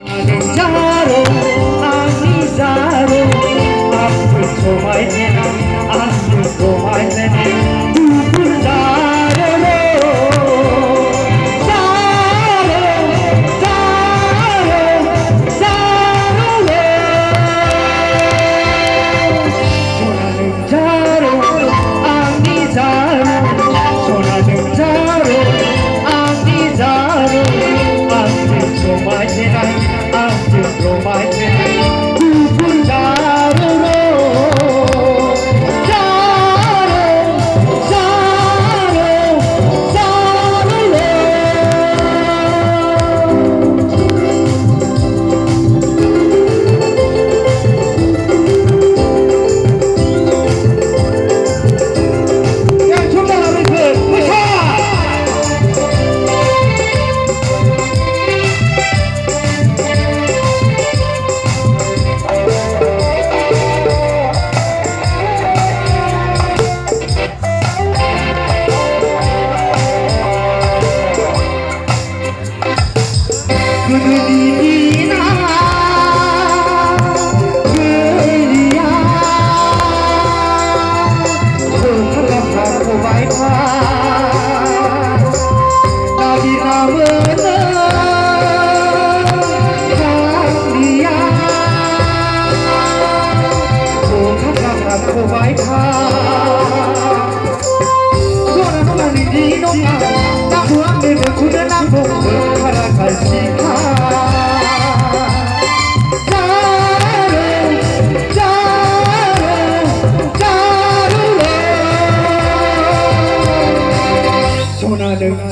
Jaru, ani jaru, aku somai jena, aku somai jena, tu jaru, jaru, jaru, jaru, sonanu jaru, ani jaru, sonanu jaru, ani jaru, aku somai jena.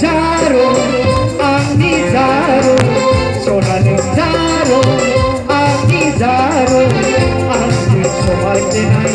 Jaru, ani jaru, sonanu jaru, ani jaru, aku somai jena.